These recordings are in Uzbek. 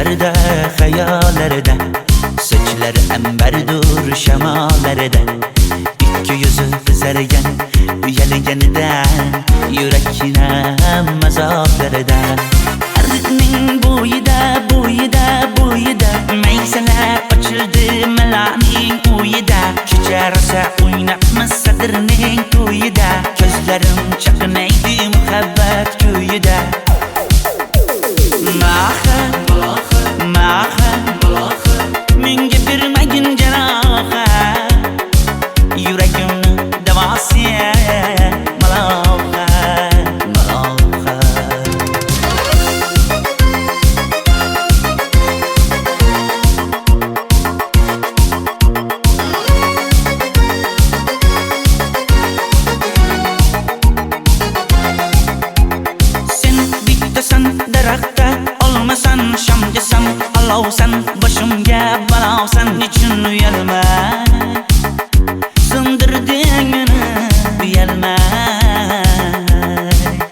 Düşlerde, hayallarda, saçları emberdur şemalarda. İki yüzü kızargan, uyalganidan, yurakina mazoblarda. Arıqning bo'yida, bo'yida, bo'yida, maysalar ochildi malaning uyida. Kecha rosa o'ynabmiz sadirning to'yida, ko'zlarim chaqnaydi muhabbat kuyida. Maha, maha, menga bermagin janoha, yuragimni davosi maloha, maloha. Sen bittasan daraxtda, olmasan shamgasan, olovsan boshimga balosan. Nechun uyalma, sindirding meni uyalma.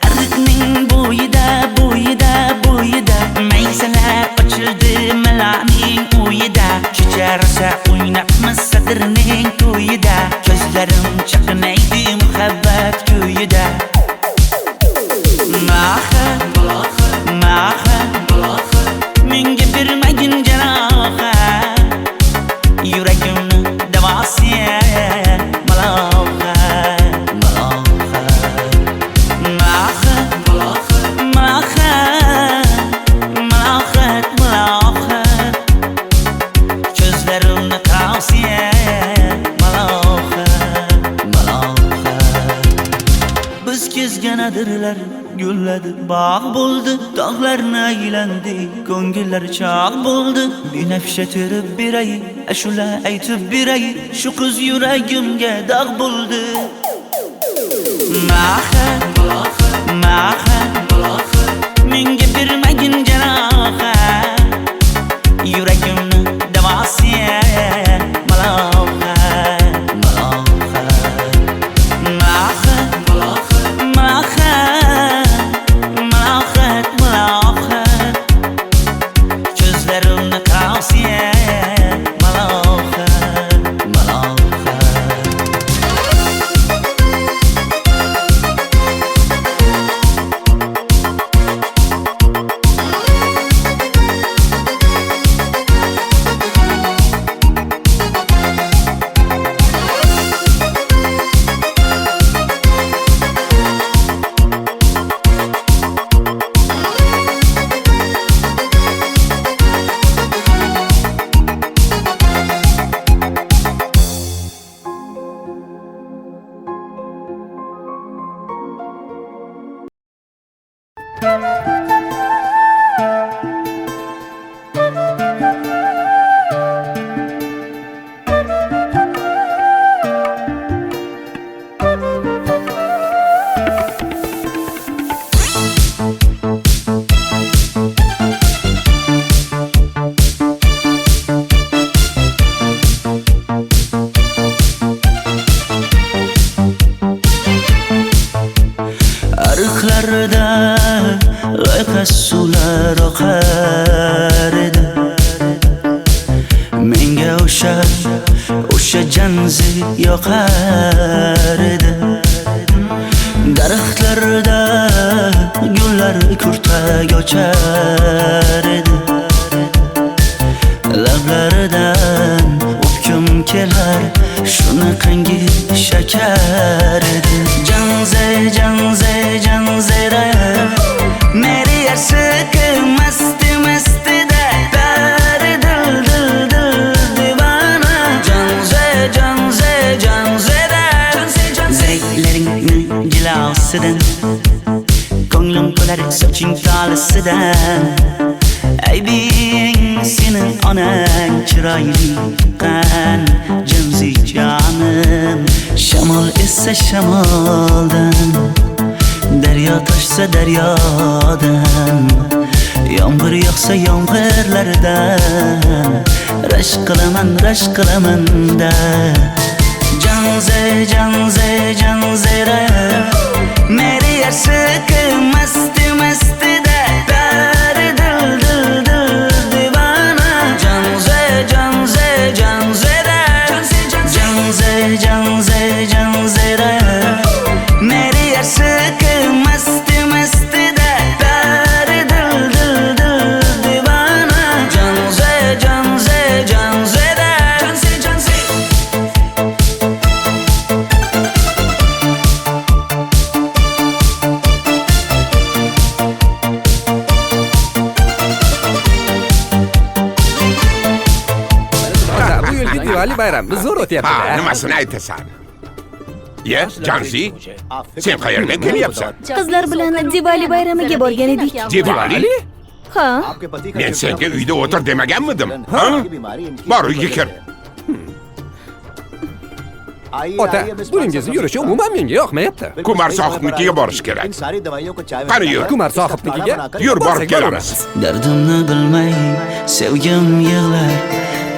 Arıqning bo'yida, bo'yida, bo'yida, maysalar ochildi malaning uyida. Kecha rosa o'ynabmiz sadirning to'yida, ko'zlarim chaqnaydi muhabbat kuyida. Maha, maha, menga bermagin janoha, yuragimni davosi maloha, maloha. Maha, maha, malohat, malohat, ko'zlarimni tavsi maloha, maloha. Biz kezgan adirlar gulladi, bog' bo'ldi, tog'larni aylandi, ko'ngillar chog' bo'ldi. Binafsha terib beray, ashula aytib beray, shu qiz yuragimga dog' bo'ldi. Maha, maha, menga bermagin janoha, yuragimni davosi maloha, maloha. Maha, maha, malohat, malohat, ko'zlarimni tavsi maloha, maloha. Arıqlarda loyqa suvlar oqar edi, menga o'sha janzi yoqar edi. Daraxtlarda gullar kurtak ochar edi, lablaridan o'pkim kelar, shunaqangi shakar edi. Janze, janze, janzera, meri yarsiqi masti, mastida, bari dil, dil, dil divana. Janze, janze, janzera, zeylaringni jilosidan, ko'nglim to'lar soching tolisidan. Aybing sening onang chiroyli qan, janzi jonim. Shamol essa shamoldan, daryo toshsa daryodan, yomg'ir yog'sa yomg'irlardan, rashk qilaman da. Janze, janze, janzera, meri yarsiqi masti, mastida, bari dil, dil, dil Diwali bayramimiz zo'r Ha, o'tyapti-da. nimasini aytasan? Ye, Janzi, sen qayerdan kelyapsan? Qizlar bilan Diwali bayramiga borgan edik. Diwali? Ha, Men senga uyda o'tir demaganmidim? Ha? Bor, uyga kir. Ota, buningizni yurishi umuman menga yoqmayapti. Kumar sohibnikiga borish kerak. Qani yur. Kumar sohibnikiga Yur, borib borsak kelamiz. Dardimni bilmay sevgim yig'lar,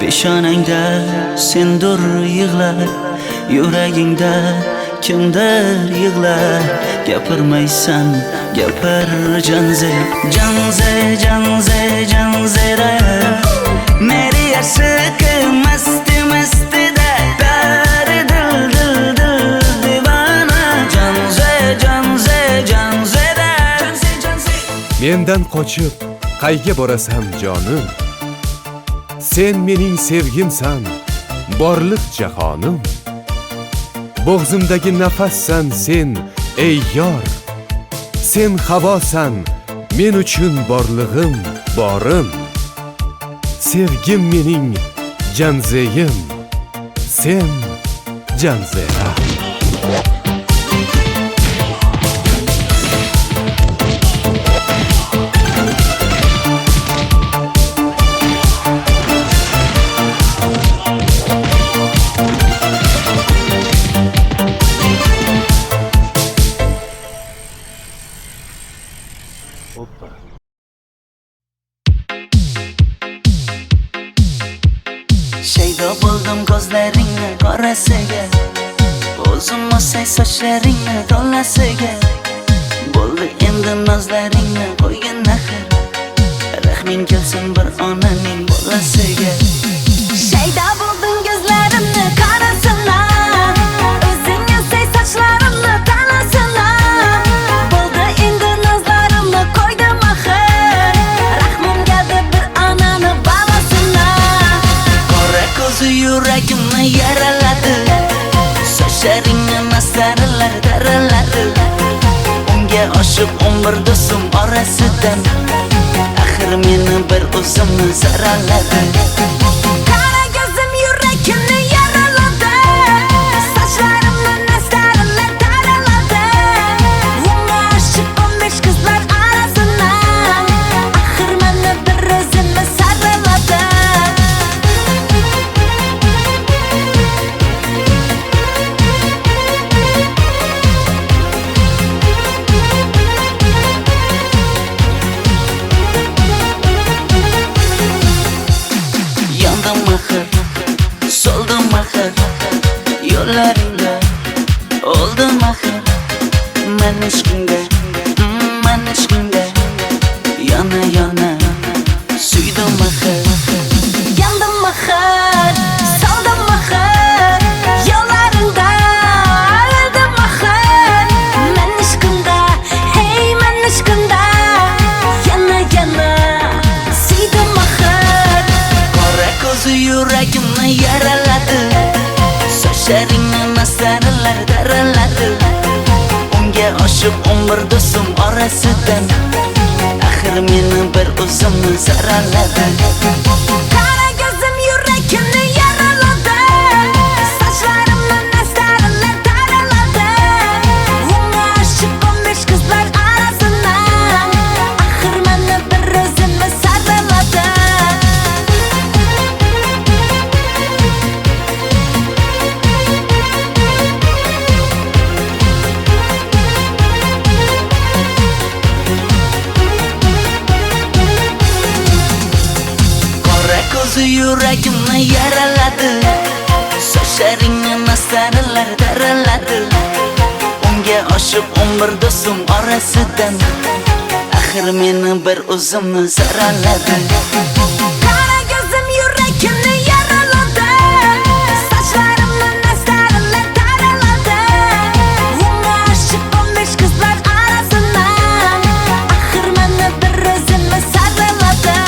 peshonangda sendur yig'lar, yuragingda kimdir yig'lar. Gapirmaysan, gapir Janze, Janze, Janze, Janzera. Meri aşık masti masti da pari dil dil dil divana. Janze, Janze, Janzera. Janze, Janze. Mendan qochib qayga borasan jonim? Sen mening sevgimsan, borliq jahonim. Bo'g'zimdagi nafassan sen, ey yor. Sen havosan, men uchun borlig'im, borim. Sevgim mening Janzeyim, sen Janzera. Shaydo bo'ldim ko'zlaringni qorasiga, o'zim o'say sochlaringni to'lasiga. Bo'ldi endi nozlaringni qo'ygan naxir, rahming kelsin bir onaning bolasiga. shayda bo'lding ko'zlarimni qarasana, o'zing yasay sochlarimni tanasana. Bo'ldi endi nazlarimni qo'ydim axir, rahmim keldi bir onani bolasina. Qora ko'zi yuragimni yaraladi, sochlaringni mastarlar daraladi. Unga oshiq 11 do'stim orasidan, axir meni bir o'zimni zaraladi. Qara ko'zim yuragimni yaraladi, sochlarimni nastarlar taraladi. Unga oshiq 15 qizlar arasina, axir meni bir o'zimni saraladi. Yandım axir, soldim axir, yo'llaringda oldim axir. Men ishqingda, men ishqingda yana yana suydim axir. Yandım axir, soldim axir, yo'llaringda oldim axir. Men ishqimda, hey men ishqimda yana yana suydim axir. Qora ko'zi yuragimni yaraladi, sochlaringni mastarlar daraladi. Unga oshiq 11 do'stim orasidan, axir meni bir o'zimni zaraladi. Qara ko'zim yuragimni yaraladi, sochlarimni nastarlar taraladi. Unga oshiq 15 qizlar arasina, axir meni bir o'zimni saraladi. Qora ko'zi yuragimni yaraladi, sochlaringni mastarlar daraladi. Unga oshiq 11 do'stim orasidan, axir meni bir o'zimni zaraladi. Qara ko'zim yuragimni yaraladi, sochlarimni nastarlar taraladi. Unga oshiq 15 qizlar arasina, axir meni bir o'zimni saraladi.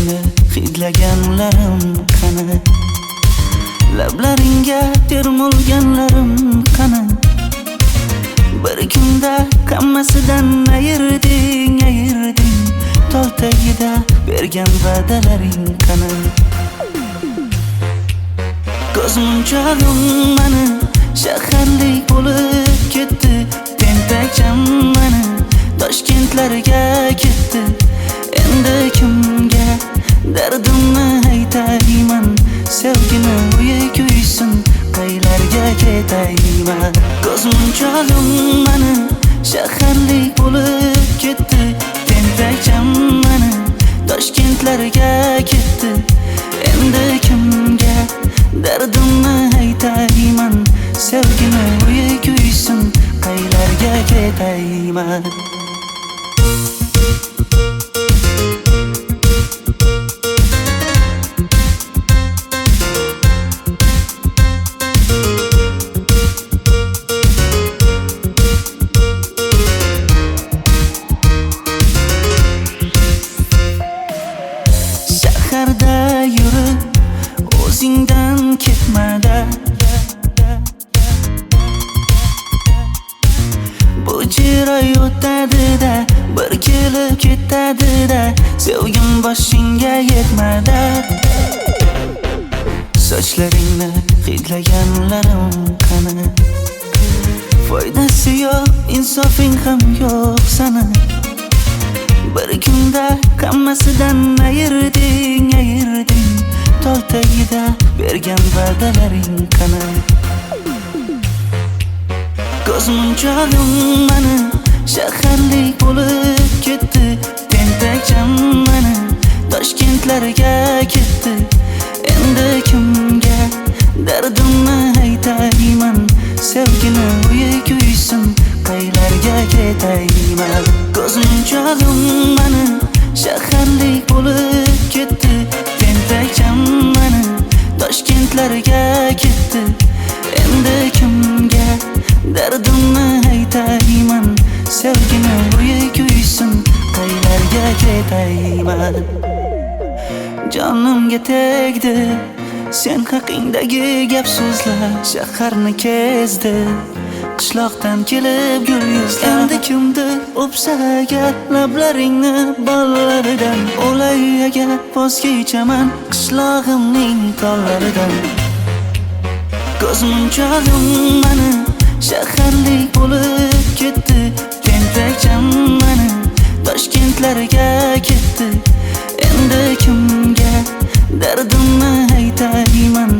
Sochlaringni hidlaganlarim qani? Lablaringga termulganlarim qani? Bir kunda hammasidan ayırding Tol tagida bergan va'dalaring qani? Ko'zmunchog'im mani shaharlik bo'lib ketdi. Tentakcham mani Toshkentlarga ketdi. Endi kimga dardimni aytayman? Sevgini uyi kuysin, qaylarga ketayman? Ko'zmunchog'im mani shaharlik bo'lib ketdi. Tentakcham mani Toshkentlarga ketdi. Endi kimga dardimni aytayman? Sevgini uyi kuysin, qaylarga ketayman? Shaharda yurib o'zingdan ketmada, bu jiroy o'tadi-da, bir kelib ketadi-da, sevgim boshingga yetmada. Sochlaringni hidlaganlarim qani? Foydasi yo'q, insofing ham yo'q sana. Bir kunda hammasidan ayırding Tol tagida bergan va'dalaring qani? Ko'zmunchog'im mani shaharlik bo'lib ketdi. Tentakcham mani Toshkentlarga ketdi. Endi kimga dardimni aytayman? Sevgini uyi kuysin, qaylarga ketayman? Ko'zmunchog'im mani shaharlik bo'lib ketdi. Tentakcham mani Toshkentlarga ketdi. Endi kimga dardimni aytayman? Sevgini uyi kuysin, qaylarga ketayman? Jonimga tegdi sen haqingdagi gap so'zlar, shaharni kezdi qishloqdan kelib gul yuzlar. Endi kimdir o'psa agar lablaringni bollaridan, o'lay agar voz kechaman qishlog'imning tollaridan. Ko'zmunchog'im mani shaharlik bo'lib ketdi. Tentakcham mani Toshkentlarga ketdi. Endi kimga dardimni aytayman?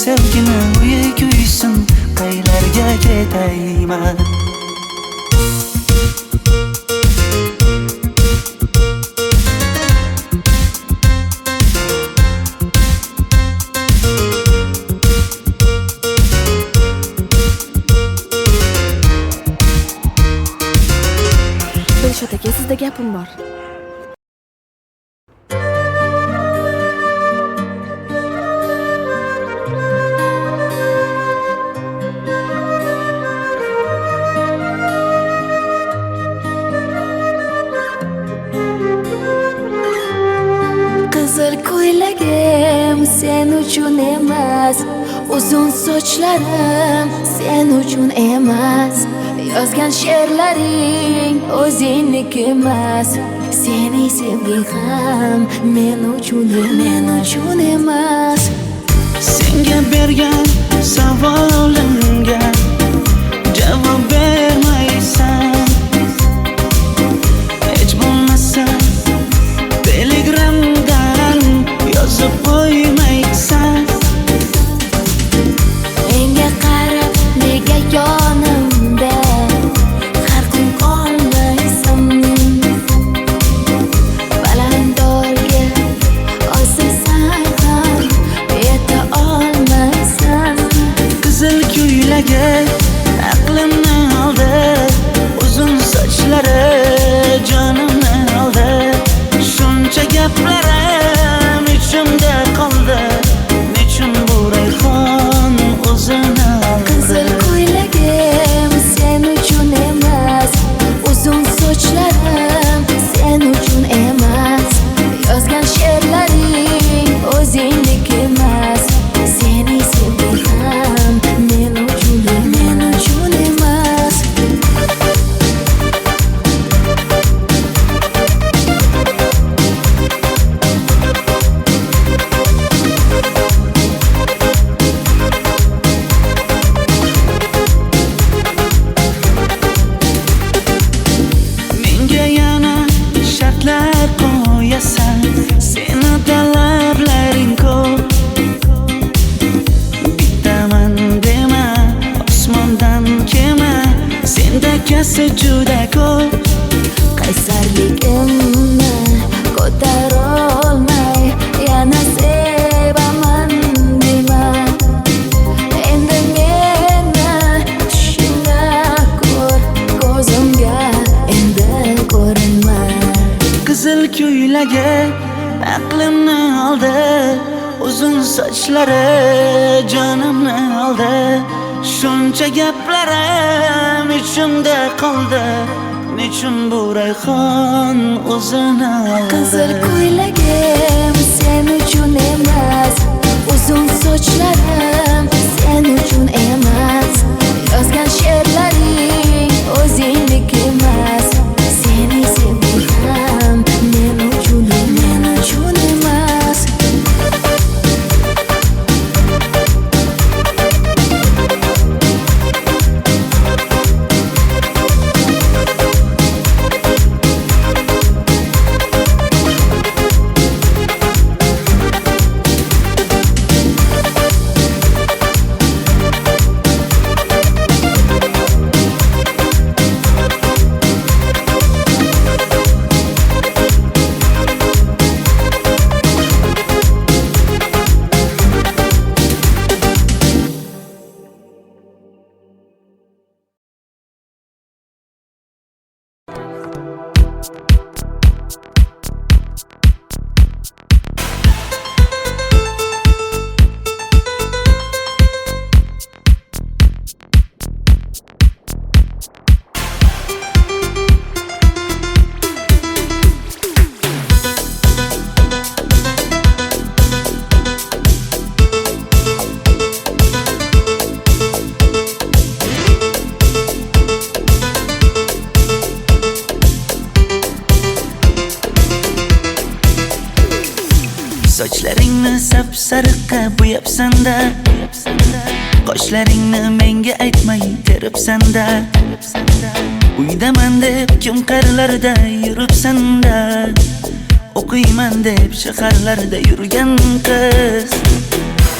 Sevgini uyi kuysin, qaylarga ketayman? Dilshod aka, sizda gapim bor. Qizil ko'ylagim sen uchun emas, uzun sochlarim sen uchun emas, yozgan she'rlaring o'zingniki emas, sening sevging ham men uchun emas. Senga bergan savolimga javob bermaysan. Hech bo'lmasa Telegramdan yozib qo'ymaysan. Menga qarab nega yonimda har kun qolmaysan? Balandorga osilsang ham yeta olmaysan. Qizil ko'ylagi aqlimni oldi. esa juda ko'p. qaysarligimni ko'tarolmay yana sevaman dema. Endi meni tushingda ko'r, ko'zimga endi ko'rinma. Qizil ko'ylagi aqlimni oldi, uzun sochlari jonimni oldi. Shuncha gaplarim ichimda qoldi, nechun bu rayhon o'zini oldi. Qizil ko'ylagim sen uchun emas, uzun sochlarim sen uchun emas. Yozgan she'rlaring o'zingdek emas. Seni sevdim men uchun emas. Sochlaringni sap-sariqqa bo'yabsan-da, qoshlaringni menga aytmay teribsan-da. Uydaman deb kim qarlarda yuribsan-da, o'qiyman deb shaharlarda yurgan qiz.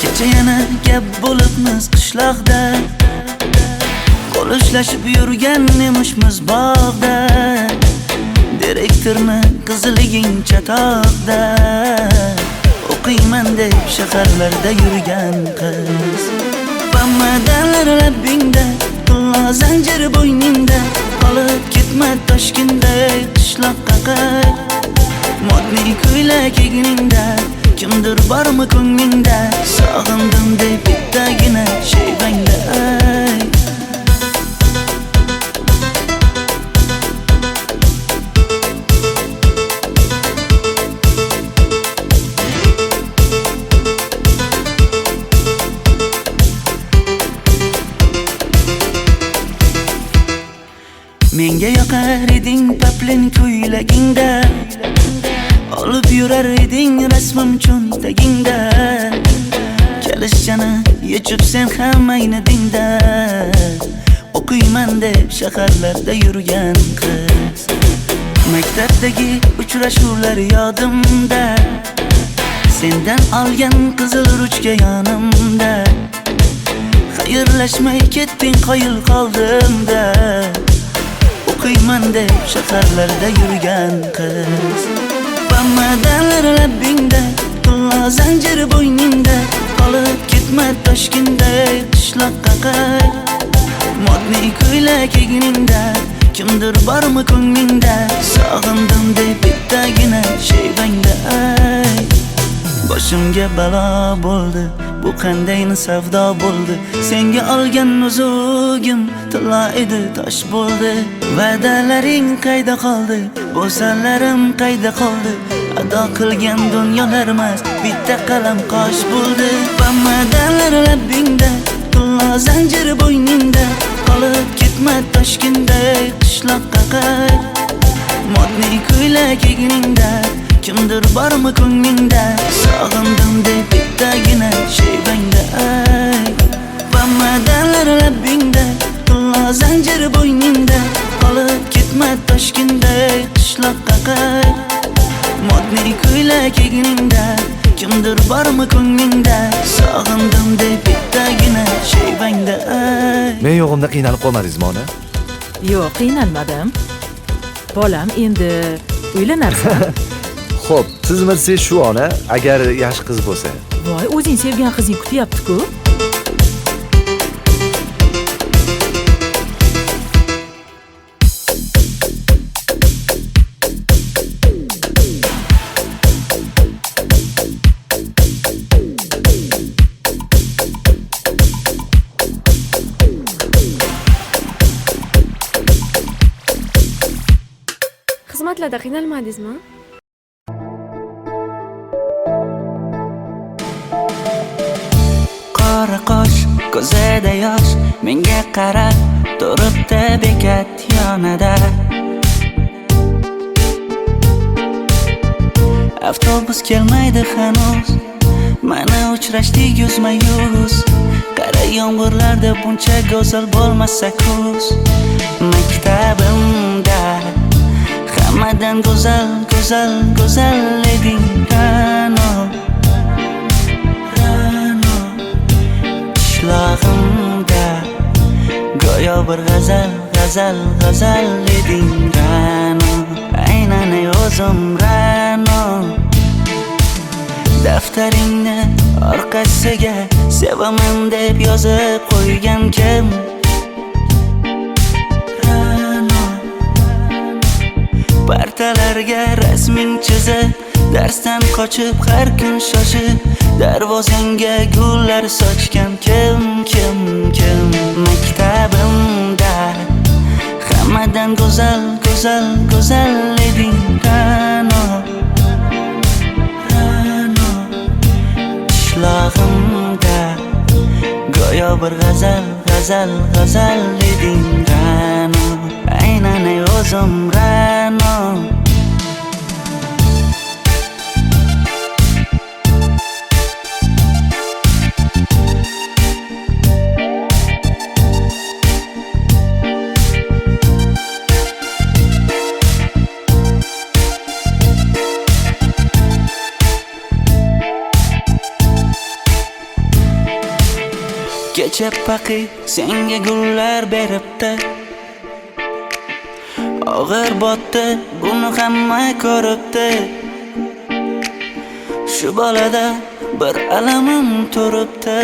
Kecha yana gap bo'libmiz qishloqda, qo'l ushlashib yurgan emishmiz bog'da. Direktorni qiziliging chatoqda, o'qiyman deb shaharlarda yurgan qiz. Bamadanlar labbingda, tilla zanjir bo'yningda, qolib ketma Toshkentda qishloqqa qayt. Modniy ko'ylak egningda, kimdir bormi ko'nglingda, sog'indim deb bittagina shevangda ayt. Menga yoqar eding paplin ko'ylagingda, olib yurar eding rasmim cho'ntagingda. Kalishchani yechib sen ham aynadingda, o'qiyman deb shaharlarda yurgan qiz. Maktabdagi uchrashuvlar yodimda, sendan olgan qizil ruchka yonimda. Xayrlashmay ketding qoyil qoldimda, o'qiyman deb shaharlarda yurgan qiz. Bamadanlar labbingda, tilla zanjir bo'yningda, qolib ketma Toshkentda qishloqqa qayt. Modniy ko'ylak egningda, kimdir bormi ko'nglingda, sog'indim deb bittagina shevangda ayt. Boshimga balo bo'ldi, bu qanday savdo bo'ldi. Senga olgan nuzugim tilla edi, tosh bo'ldi. Va'dalaring qayda qoldi, bo'salarim qayda qoldi. Ado qilgan dunyolar emas, bitta qalam qosh bo'ldi. Bamadanlar labbingda, tilla zanjir bo'yningda, qolib ketma Toshkentda qishloqqa qayt. Modniy ko'ylak egningda, kimdir bormi ko'nglingda, sog'indim deb bittagina shevangda ayt. Bamadanlar labbingda, tilla zanjir bo'yningda, qolib ketma Toshkentda qishloqqa qayt. Modniy ko'ylak egningda, kimdir bormi ko'nglingda, sog'indim deb bittagina shevangda ayt. Men yo'g'imda qiynalib qolmadingizmi ona? Yo'q, qiynalmadim. Bolam, endi uylanarsan. Xo'p, siz shu ona agar yaxshi qiz bo'lsa. Voy, o'zing sevgan qizing kutyapti-ku. Xizmatlarda qiynalmadingizmi? Qora qosh, ko'zida yosh, menga qarab turibdi bekat yonida. Avtobus kelmaydi hanuz, mana uchrashdik yuzma-yuz. Qara yomg'irlarda buncha go'zal bo'lmasa kuz. Maktabimda hammadan go'zal, go'zal, go'zal eding Ra'no. Qishlog'imda go'yo bir g'azal, g'azal, g'azal eding Ra'no. Aynan o'zim Ra'no. Daftaringni orqasiga sevaman deb yozib qo'ygan kim? Partalarga rasming chizib, darsdan qochib har kun shoshib, darvozangga gullar sochgan kim? Maktabimda hammadan go'zal, go'zal, go'zal eding Ra'no. Qishlog'imda go'yo bir g'azal, g'azal, g'azal eding Ra'no. Aynan o'zim Ra'no. Kecha paqi senga gullar beribdi, og'ir botdi, buni hamma ko'ribdi. Shu bolada bir alamim turibdi,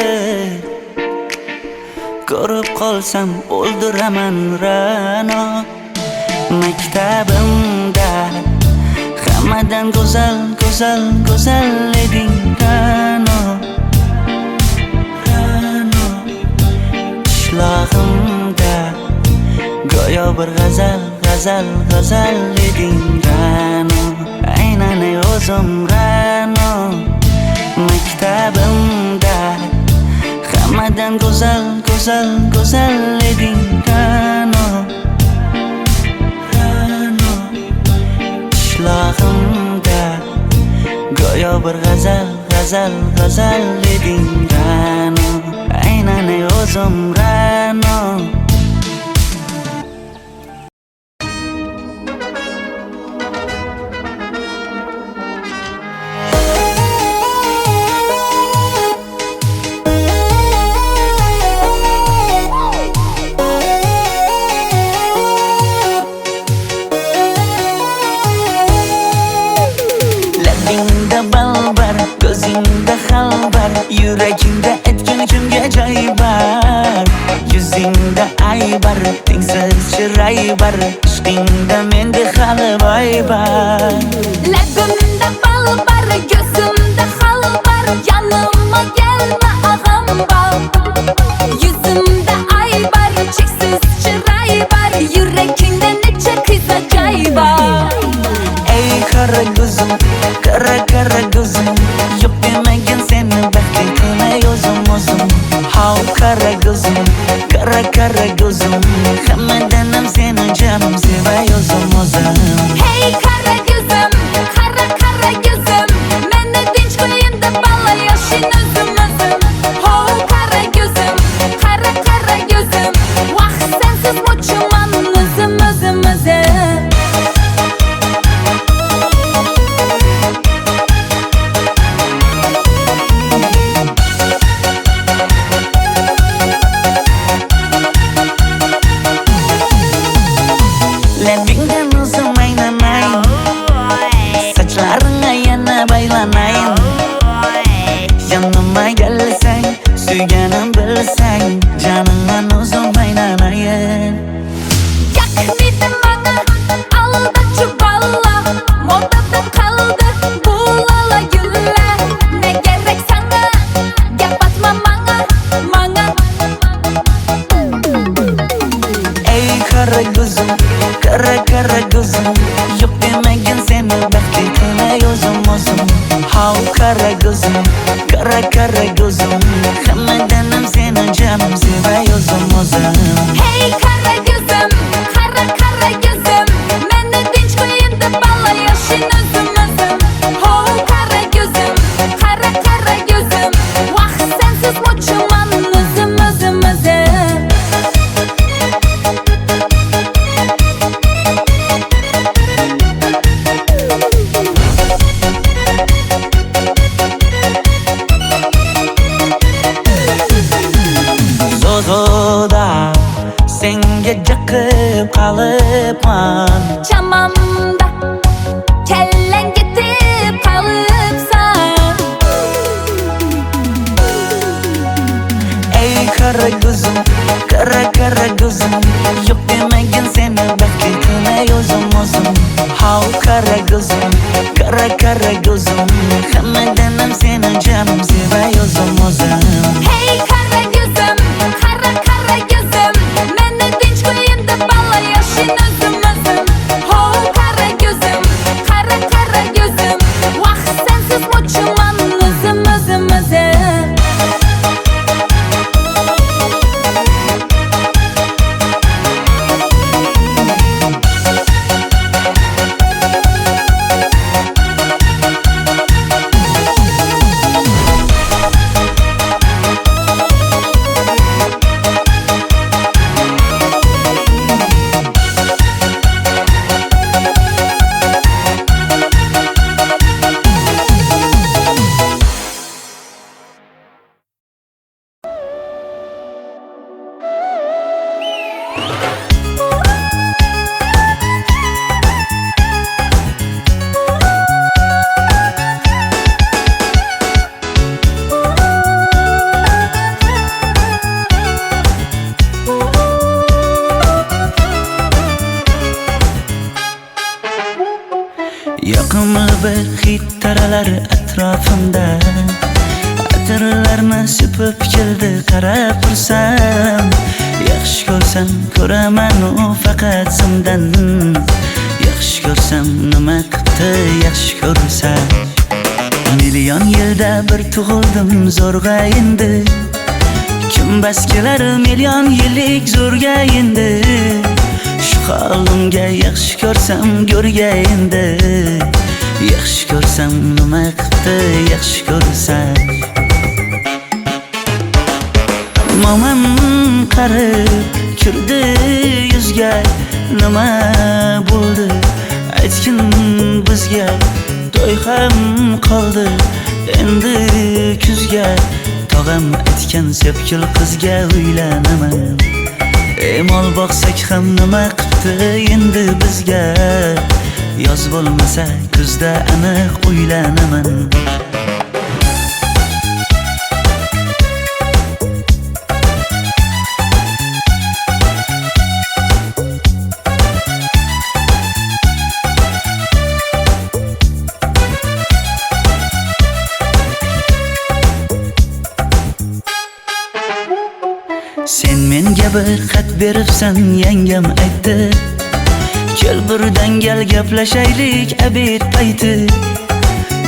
ko'rib qolsam o'ldiraman Ra'no. Maktabimda hammadan go'zal, go'zal, go'zal eding Ra'no. Qishlog'imda go'yo bir g'azal, g'azal, g'azal eding Ra'no. Aynan o'zim Ra'no. Maktabimda hammadan go'zal, go'zal, go'zal eding Ra'no. Qishlog'imda go'yo bir g'azal, g'azal, g'azal eding Ra'no. Aynan o'zim Ra'no. Labingda balbar, ko'zingda xalbar, yuragingda etgan kimga joy bar. Yuzingda aybar, tengsiz chiray bar, ishqingda menda hali boy bar. Labimda balbar, ko'zimda xalbar, yanıma gelme ağam bal. Yuzimda aybar, cheksiz chiray bar, yuragingda necha qiza joy bar. Ey qara ko'zim, qara qara ko'zim, yo'q demagan seni baxtli qilay o'zim. Hav qara ko'zim, qara qara ko'zim, hammadan ham seni jonim sevay o'zim. Hey qara ko'zim, qara qara ko'zim, meni tinch qo'yinda balla yoshing o'zim. Hav qara ko'zim, qara qara ko'zim, vaqt sensiz mo'chiman o'zim. Kara kara gözüm Hammadanam seni canım sevay o'zim Hey kara gözüm, kara kara gözüm Meni tinch qo'yin deb balla yashin o'zim Ho kara gözüm, kara kara gözüm Vaqt sensiz mo'chiman o'zim Zozoda senga jiqib qolibman Chamamda kellang ketib qolibsan Ey kara gözüm kara kara gözüm Yok demagin seni baxtli qilay o'zim How kara gözüm kara gözüm Hammadanam seni canım sevay o'zim Hey kara gözüm, kara kara gözüm Meni tinch qo'yin deb balla yashin o'zim Ho kara gözüm, kara kara gözüm Vaqt sensiz mo'chiman o'zim Yoqimli bir hid taralar atrofimda Atirlarni sepib keldi qarab tursam Yaxshi ko'rsam ko'raman u faqat simdan Yaxshi ko'rsam nima qildi yaxshi ko'rsam Million yilda bir tug'ildim zo'rg'a endi Kim bas kelar million yillik zo'rga endi Shu holimga yaxshi ko'rsam go'rga endi Yaxshi ko'rsam nima qildi yaxshi ko'rsam Momam qarib kirdi yuzga Nima bo'ldi aytgin bizga To'y ham qoldi endi kuzga Tog'am aytgan sepkil qizga uylanaman Mol boqsak ham nima qildi endi bizga Yoz bo'lmasa kuzda aniq uylanaman Sen menga bir xat beribsan yangam aytdi Kel birdan gal gaplashaylik abid payti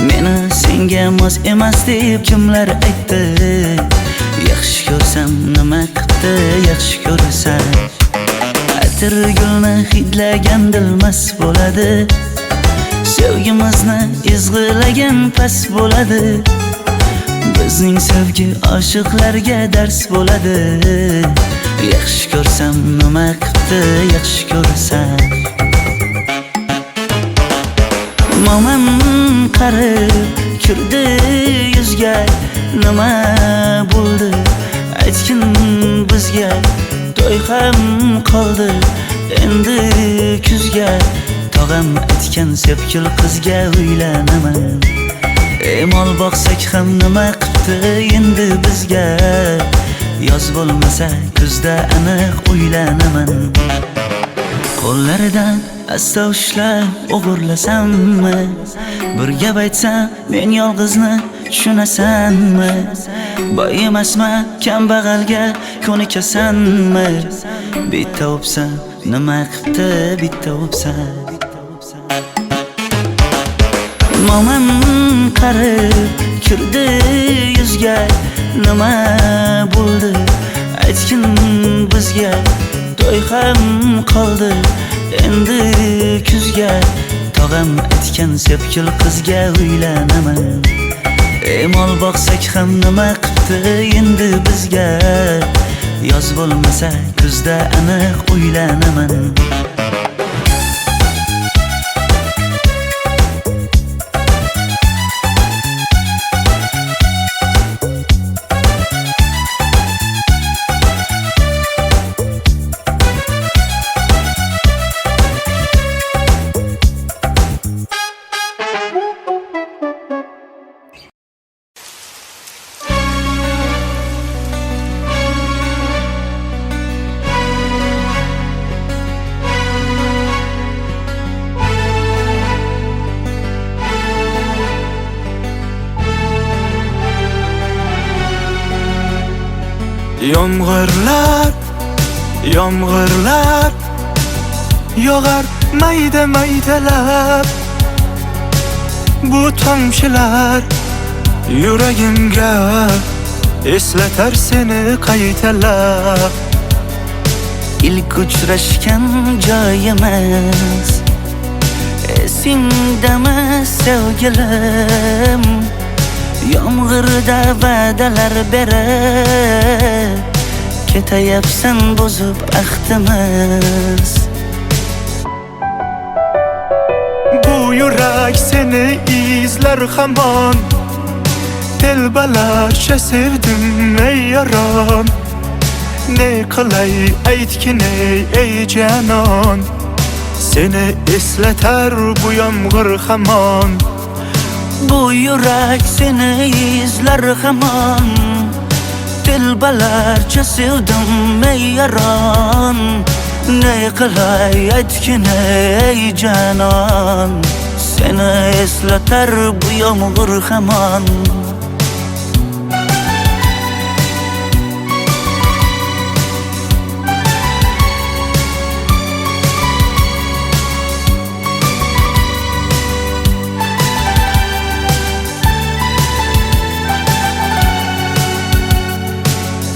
Meni senga mos emas deb kimlar aytdi Yaxshi ko'rsam nima qildi yaxshi ko'rsam Atir gulni hidlagan dilmas bo'ladi Sevgimizni izg'ilagan pas bo'ladi Bizning sevgi oshiqlarga dars bo'ladi Yaxshi ko'rsam nima qildi yaxshi ko'rsam Momam qarib kirdi yuzga Nima bo'ldi aytgin bizga To'y ham qoldi endi kuzga Tog'am aytgan sepkil qizga uylanaman Mol boqsak ham nima qildi endi bizga Yoz bo'lmasa kuzda aniq uylanaman Qo'llaridan asta ushlab o'g'irlasammi Bir gap aytsam men yolg'izni tushunasanmi Boy emasman kambag'alga ko'nikasanmi Bitta o'psam nima qildi bitta o'psam Mo'min qarib kirdi yuzga, nima bo'ldi aytgin bizga. To'y ham qoldi endi kuzga, tog'am aytgan sepkil qizga uylanaman. Mol boqsak ham nima qipti endi bizga, yoz bo'lmasa kuzda aniq uylanaman. Yomg'irlar, yomg'irlar yog'ar mayda maydalab. Bu tomchilar yuragimga eslatar seni qaytalab. İlk uchrashgan joyimiz esingdami sevgilim? Yomg'irda va'dalar berib ketayapsan bozib ahdimiz. Bu yurak seni izler hamon, telbalarcha sevdim ey yaron. Ne qilay aytgin ey canon, seni eslatar bu yomg'ir hamon. Bu yurak seni izler hamon, telbalarcha sevdim ey yaron. Ne qilay aytgin ey canon, seni eslatar bu yomg'ir hamon.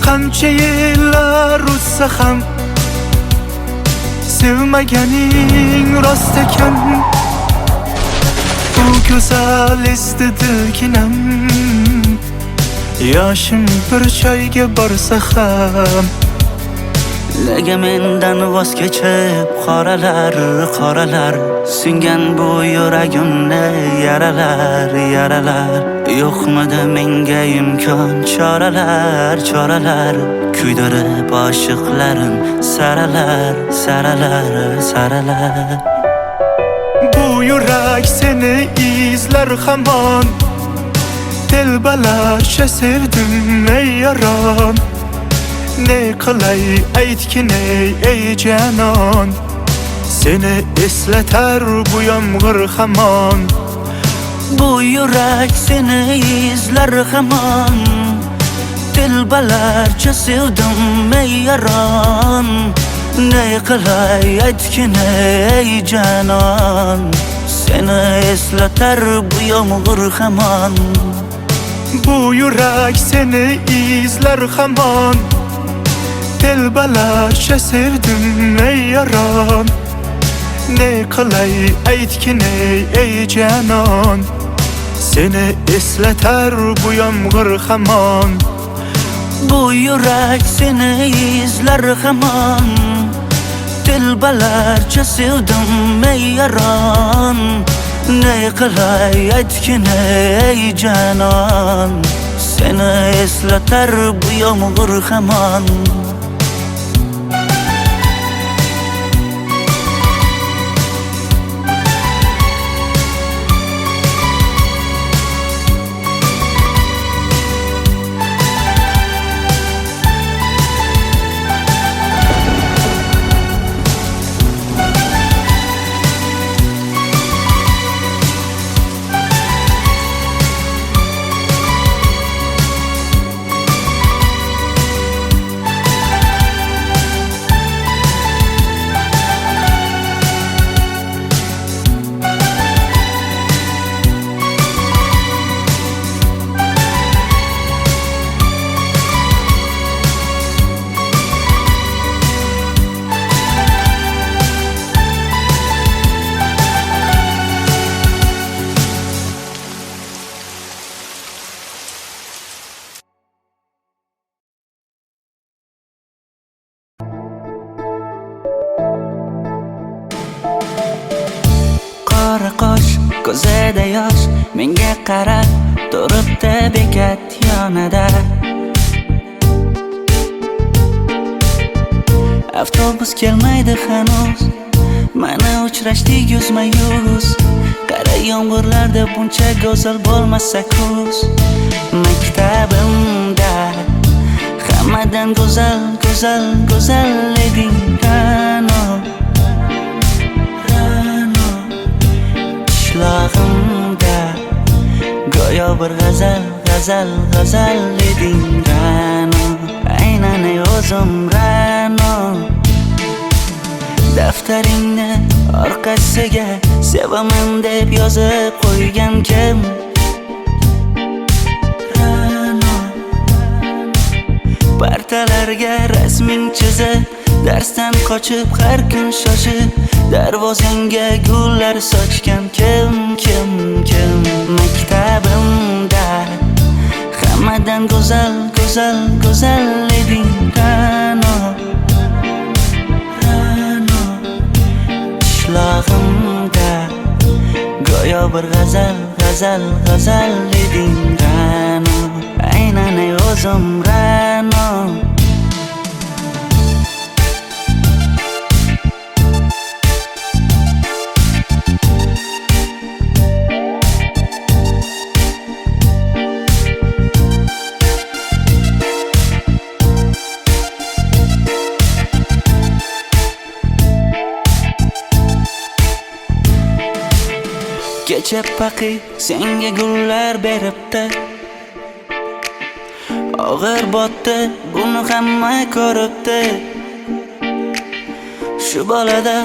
Qancha yillar o'tsa ham sevmaganing rost ekan. Bu go'zal esdi dilginam, yoshim bir joyga borsa ham. Nega mendan voz kechib qoralar, qoralar singan bu yuragimni yaralar, yaralar. Yo'qmidi menga imkon choralar, choralar kuydirib oshiqlarim saralar, saralar, saralar. Bu yurak seni izler hamon, telbalarcha sevdim ey yaron. Ne qilay aytgin ey canon, seni eslatar bu yomg'ir hamon. Bu yurak seni izler hamon, telbalarcha sevdim ey yaron. Ne qilay aytgin ey canon, seni eslatar bu yomg'ir hamon. Bu yurak seni izler hamon, telbalarcha sevdim ey yaron. Ne qilay aytgin ey canon, seni eslatar bu yomg'ir hamon. Bu yurak seni izler hamon, telbalarcha sevdim ey yaron. Ne qilay aytgin ey canon, seni eslatar bu yomg'ir hamon. qora qosh, ko'zida yosh, menga qarab turibdi bekat yonida. Avtobus kelmaydi hanuz, mana uchrashdik yuzma-yuz. Qara yomg'irlarda buncha go'zal bo'lmasa kuz. Maktabimda hammadan go'zal, go'zal, go'zal eding Ra'no. Ra'no qishlog'imda go'yo bir g'azal, g'azal, g'azal eding Ra'no. Aynan o'zim Ra'no. Daftaringni orqasiga sevaman deb yozib qo'ygan kim? Ra'no. Partalarga rasming chizib, darsdan qochib har kun shoshib, darvozangga gullar sochgan kim, kim, kim? Maktabimda hammadan go'zal, go'zal, go'zal eding Ra'no. Ra'no qishlog'imda go'yo bir g'azal, g'azal, g'azal eding Ra'no. Aynan o'zim Ra'no. Kecha paqi senga gullar beribdi, og'ir botdi, buni hamma ko'ribdi. Shu bolada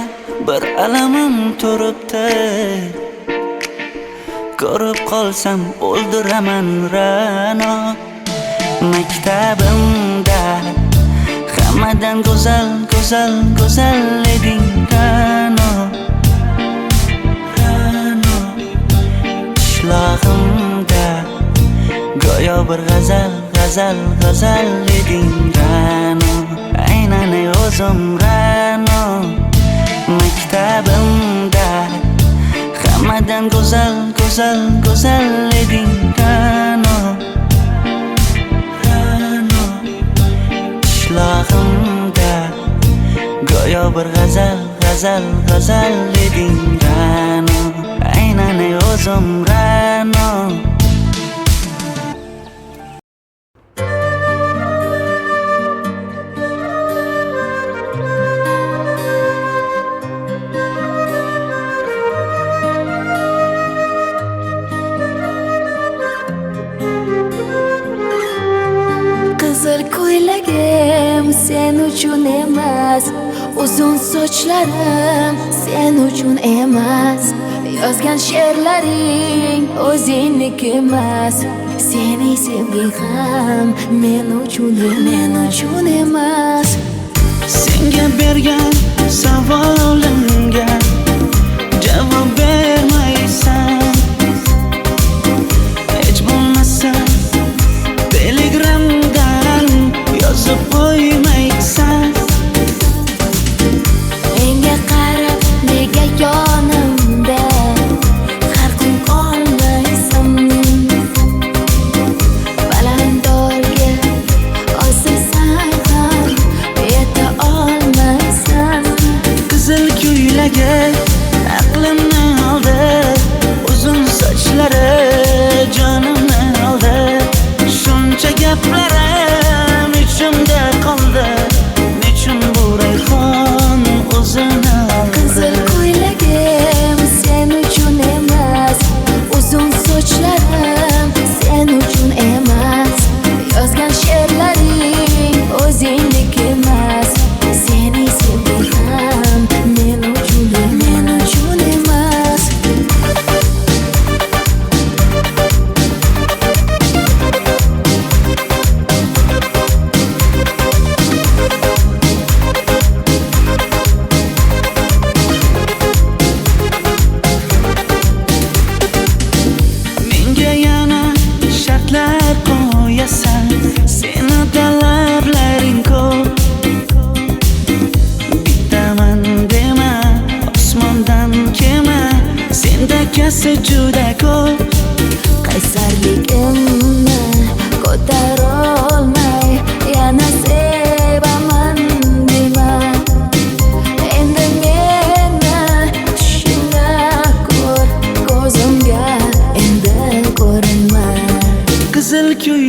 bir alamim turibdi, ko'rib qolsam o'ldiraman Ra'no. Maktabimda hammadan go'zal, go'zal, go'zal eding Ra'no. Qishlog'imda go'yo bir g'azal, g'azal, g'azal eding Ra'no. Aynan o'zim Ra'no. Maktabimda hammadan go'zal, go'zal, go'zal eding Ra'no. Ra'no qishlog'imda go'yo bir g'azal, g'azal, g'azal eding Ra'no. Aynan o'zim Ra'no. Qizil ko'ylagim sen uchun emas, uzun sochlarim sen uchun emas. Yozgan she'rlaring o'zingniki emas, seni sevging ham men uchun emas. Senga bergan savolimga javob bermaysan. Hech bo'lmasa Telegramdan yozib qo'ymaysan. Menga qarab nega yonimda har kun qolmaysan? Balandorga osilsang ham yeta olmaysan. Qizil ko'ylagi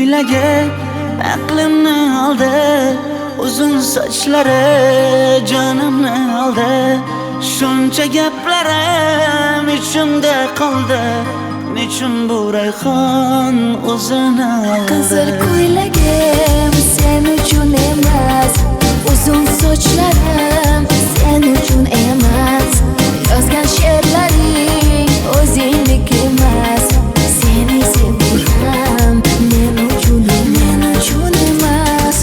ko'ylagi aqlimni oldi, uzun sochlari jonimni oldi. Shuncha gaplarim ichimda qoldi, nechun bu rayhon o'zini oldi? Qizil ko'ylagim sen uchun emas, uzun sochlarim sen uchun emas, yozgan she'rlaring o'zingniki emas, seni sevdim men uchun emas.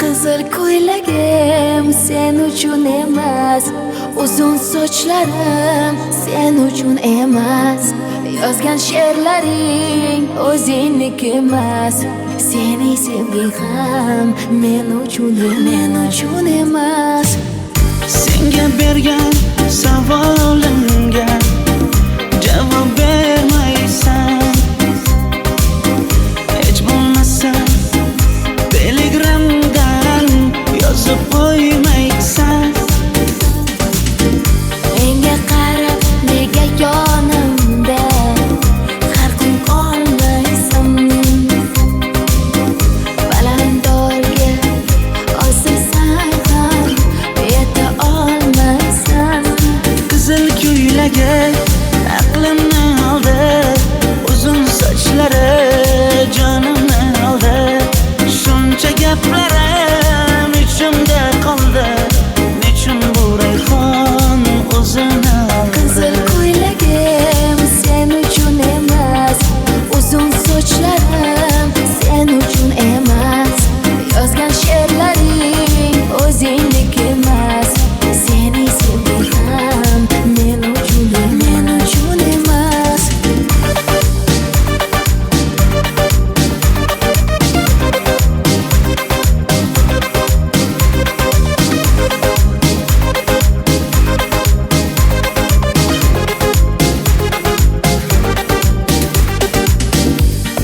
Qizil ko'ylagim sen uchun emas, uzun sochlarim sen uchun emas, yozgan she'rlaring o'zingniki emas, seni sevging ham men uchun emas. Senga bergan savolimga javob bermaysan, hech bo'lmasa telegramdan yozib qo'ymaysan. Menga qarab nega yonimda har kun qolmaysan, balandorga osilsang ham yeta olmaysan. Qizil ko'ylagi aqlimni oldi, uzun sochlari jonimni oldi. Shuncha gaplarim ichimda qoldi, nechun bu rayhon o'zini oldi? Qizil ko'ylagim sen uchun emas, uzun sochlarim sen uchun emas, yozgan she'rlaring o'zingniki emas, seni sevgim ham men uchun emas.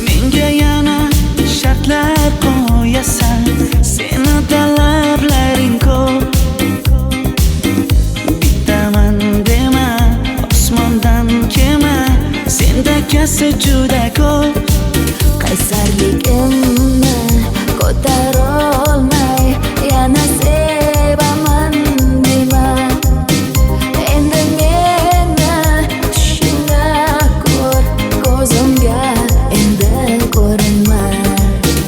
Menga yana shartlar qo'yasan, seni talablaring ko'p. Bittaman dema, osmondan kema, senda kasi juda ko'p. Qaysarligimni ko'tarolmay yana sevaman dema, endi meni tushingda ko'r, ko'zimga endi ko'rinma.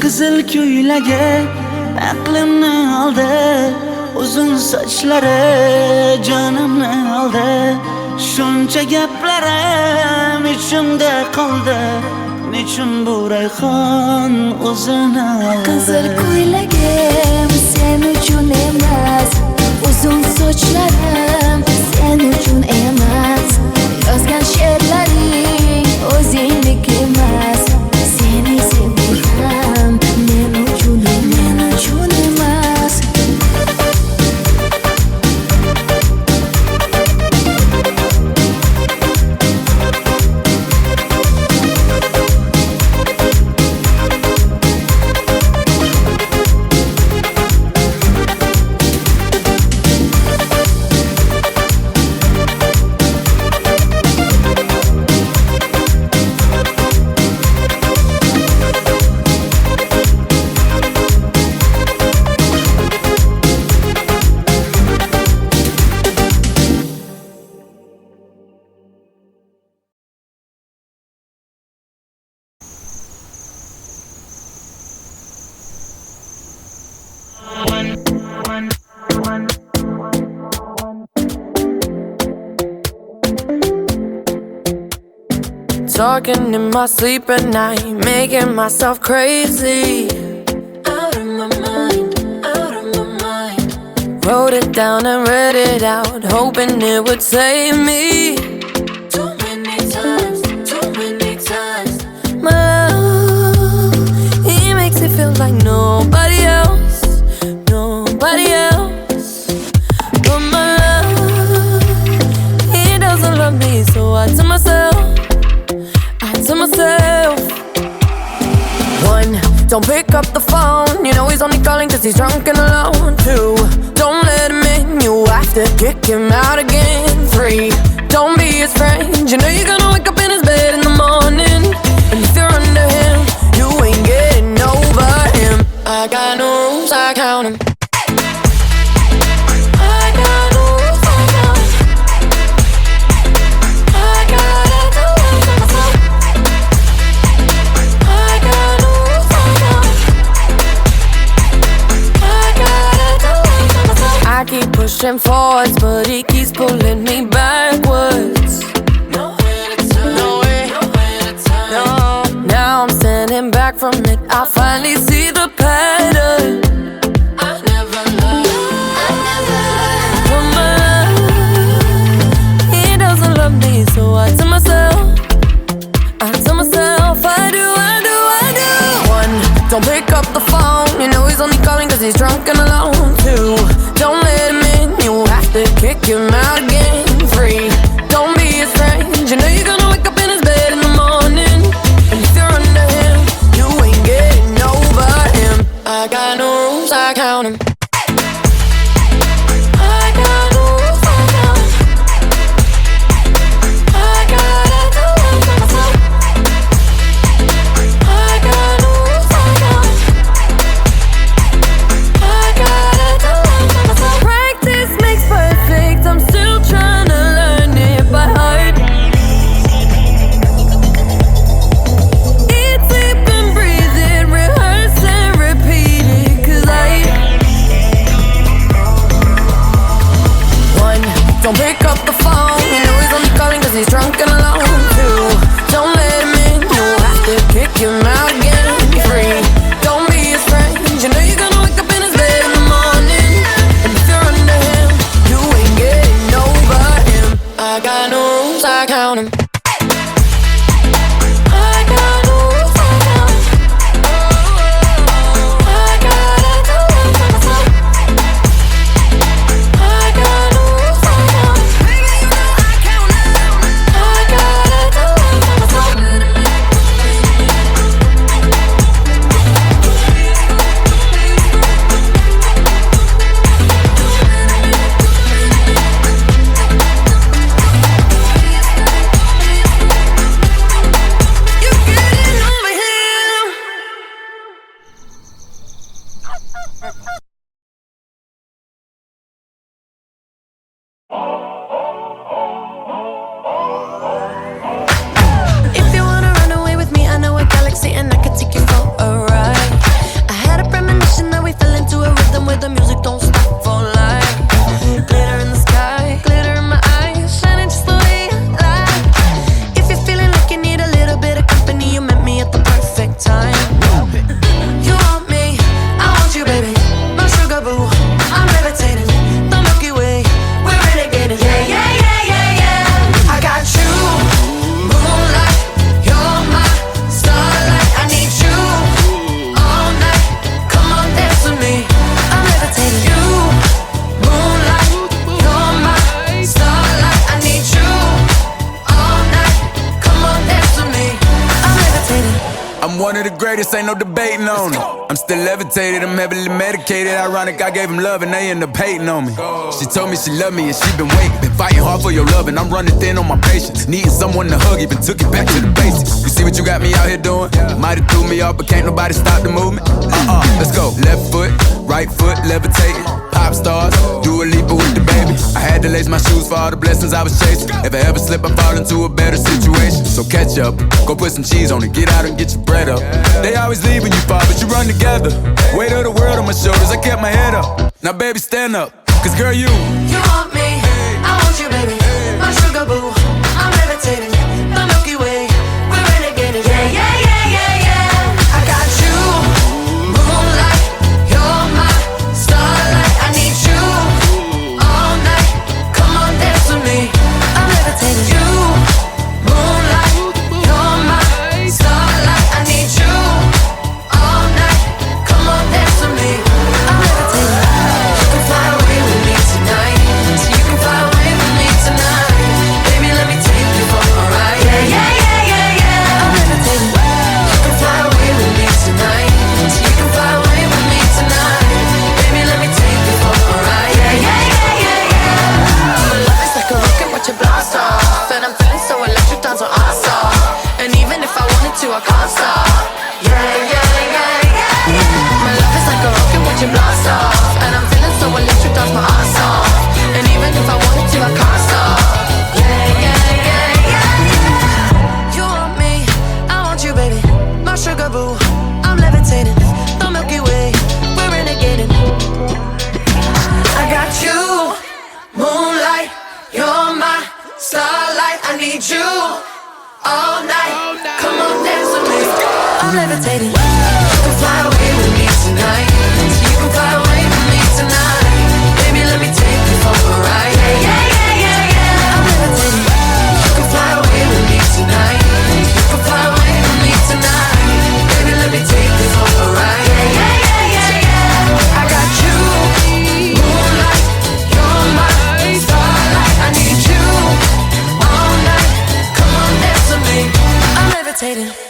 Qizil ko'ylagi aqlimni oldi, uzun sochlari jonimni oldi. Shuncha gaplarim ichimda qoldi, nechun bu rayhon o'zini oldi? Qizil ko'ylagim sen uchun emas, uzun sochlarim sen uchun emas, yozgan she'rlaring o'zingniki emas, seni sevgim ham men uchun emas. talking in my sleep at night, making myself crazy. Out of my mind, out of my mind. Wrote it down and read it out, hoping it would save me. Too many times, too many times. My love, he makes me feel like nobody else, nobody else. But my love, he doesn't love me, so I tell myself, one, don't pick up the phone, you know he's only calling cause he's drunk and alone. Two, don't let him in, you have to kick him out again. Three, don't be his friend, you know you're gonna wake up in his bed in the morning. And if you're under him, you ain't getting over him. I got no rules, I count him. I keep pushing forwards, but he keeps pulling me backwards. Nowhere to turn, nowhere to turn. No, now I'm standing back from it. I finally see the pattern. I never loved. But my love, he doesn't love me, so I tell myself, I do. One, don't pick up the phone, you know he's only calling cause he's drunk and alone. Two, don't let him in, you have to kick him out again. Three, don't be his friend, you know you're gonna wake up in his bed in the morning. And if you're under him, you ain't getting over him. I got no rules, I count him. Don't pick up the phone, you know he's only calling cause he's drunk and alone. Two, don't let him in, you have to kick him out again. Three, don't be his friend, you know you're gonna wake up in his bed in the morning. And if you're under him, you ain't getting over him. I got no rules, I count him. Ain't no debating on it. I'm still levitated, I'm heavily medicated. Ironic, I gave him love and they end up hating on me. She told me she loved me and she been waiting. Been fighting hard for your love and I'm running thin on my patience. Needing someone to hug, even took it back to the basics. You see what you got me out here doing? Might have threw me off, but can't nobody stop the movement. Let's go. Left foot, right foot, levitating. Pop stars, do a leap with the baby. I had to lace my shoes for all the blessings I was chasing. If I ever slip, I fall into a better situation. So catch up, go put some cheese on it, get out and get your bread up. They always leaving you far, but you run together. Weight of the world on my shoulders, I kept my head up. Now baby, stand up, cause girl, you want me, I want you, baby. My sugar boo, I'm levitating. The Milky Way, need you all night. Come on, dance with me. I'm levitating. You can fly away with me tonight. You can fly away with me tonight. Baby, let me take you for a ride. Yeah, yeah, yeah, yeah, yeah. I'm levitating. You can fly away with me tonight. You can fly away with me tonight. Baby, let me take you for a ride. Yeah, yeah, yeah, yeah, yeah. I got you, moonlight. You're my starlight. I need you all night. Come on, dance with me. I'm levitating.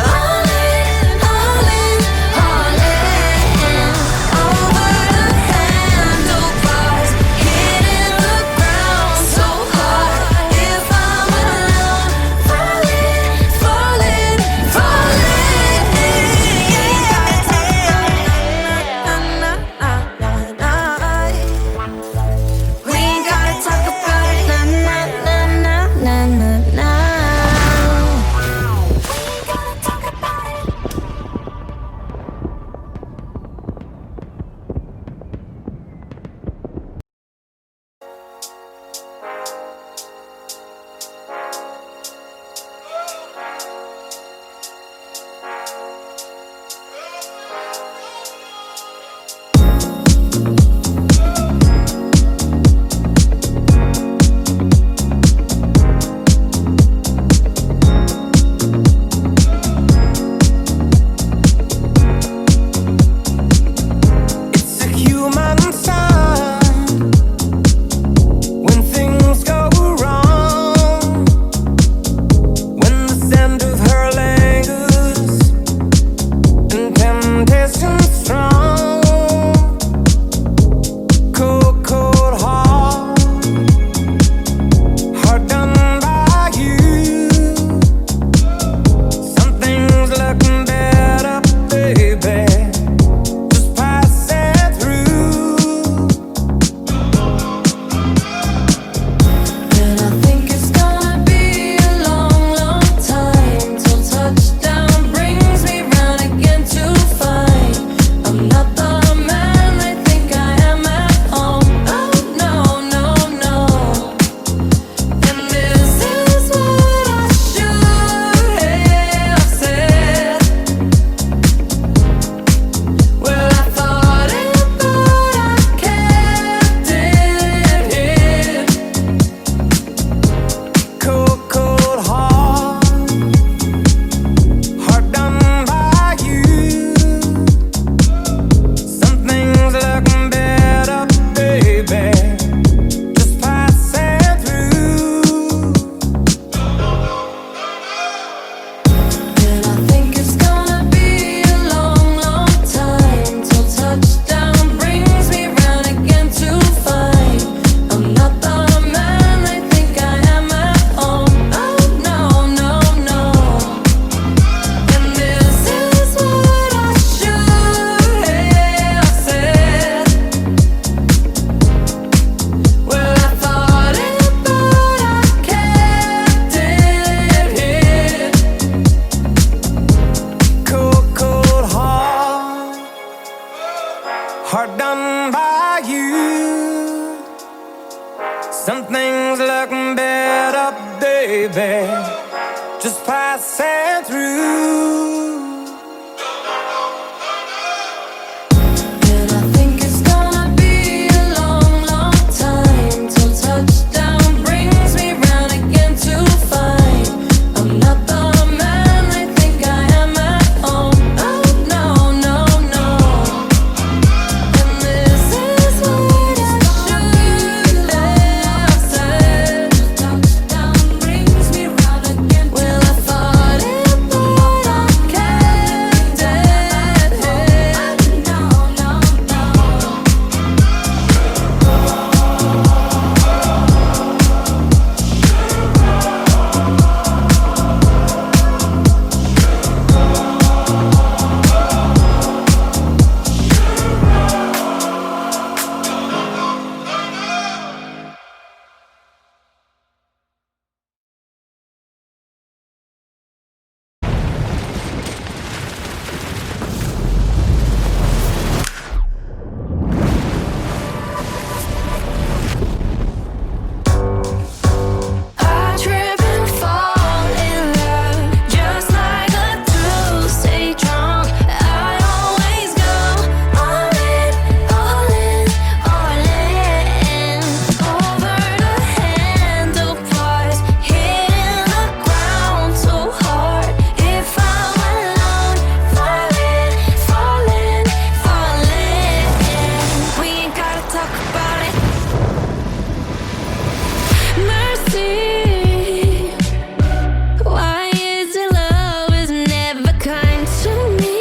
all baby, just passing through. And I think it's gonna be a long, long time till touchdown brings me round again to find I'm not the man they think I am at home. Oh no, no, no. And this is what I should have said. Touchdown brings me round again. Well, I thought it, but I kept it. No, no, no. I trip and fall in love, just like a two. Stay drunk. I always go all in, all in, all in. Over the handlebars, hitting the ground so hard. If I'm alone, falling, falling, falling. We ain't gotta talk about it. Mercy, why is it love is never kind to me?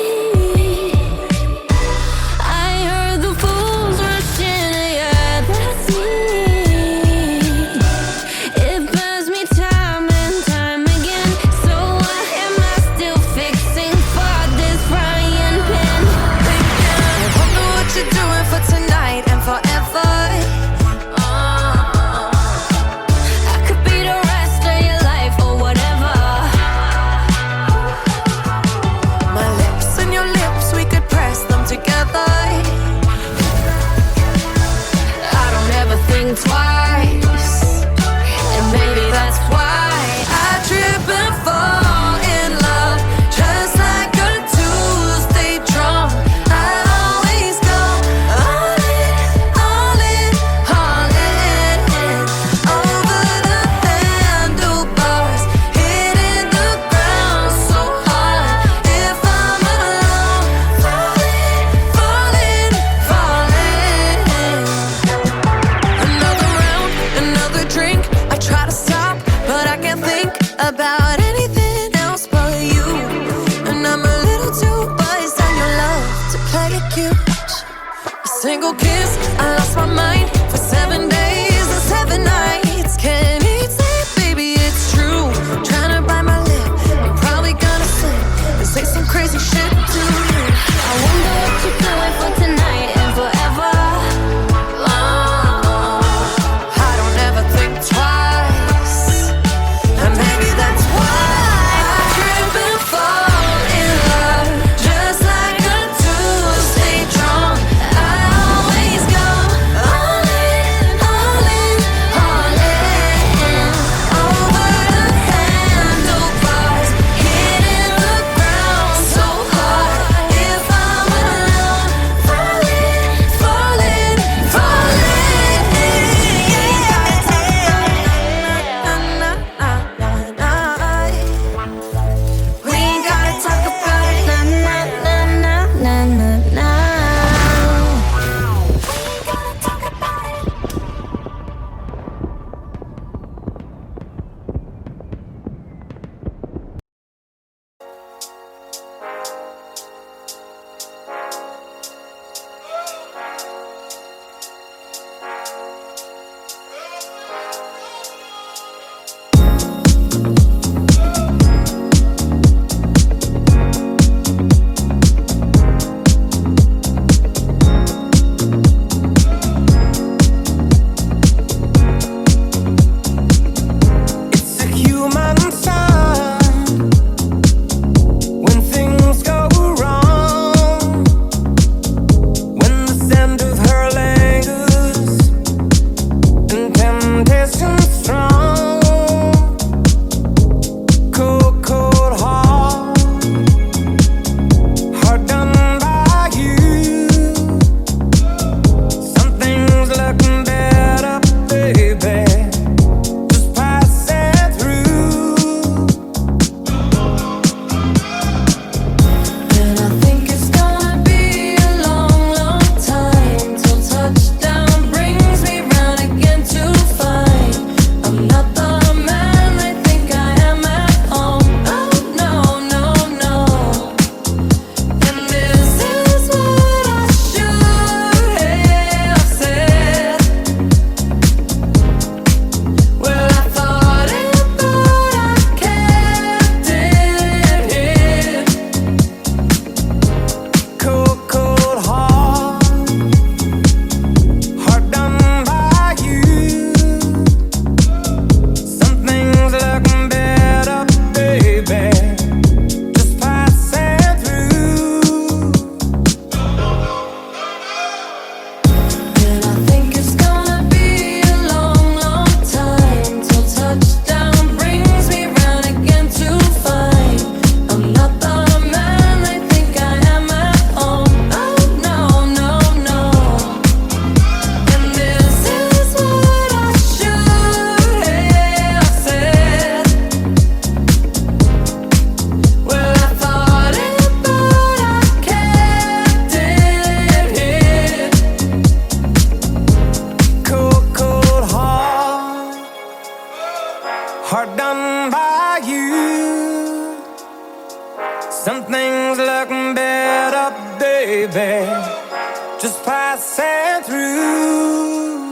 I heard the fools rush in, yeah, that's me. It burns me time and time again. So why am I still fixing for this frying pan? I wonder what you're doing for tonight and forever. I could be the rest of your life or whatever. My lips and your lips, we could press them together. I don't ever think twice, and maybe that's why I trip and fall in love, just like a Tuesday drum. I always go all in, all in, all in. Over the handlebars, hitting the ground so hard. If I'm alone, falling, falling, falling. Another round, another drink. I try to stop, but I can't think about anything else but you. And I'm a little too buzzed on your love to play it cute. A single kiss, I lost my mind for 7 days and 7 nights. Can't eat, sleep, baby, it's true. Trying to bite my lip, I'm probably gonna slip and say some crazy shit to you. I wonder what you're doing for tonight and forever. I don't ever think twice, and maybe that's why I trip and fall in love, just like a Tuesday drum. I always go baby, just passing through.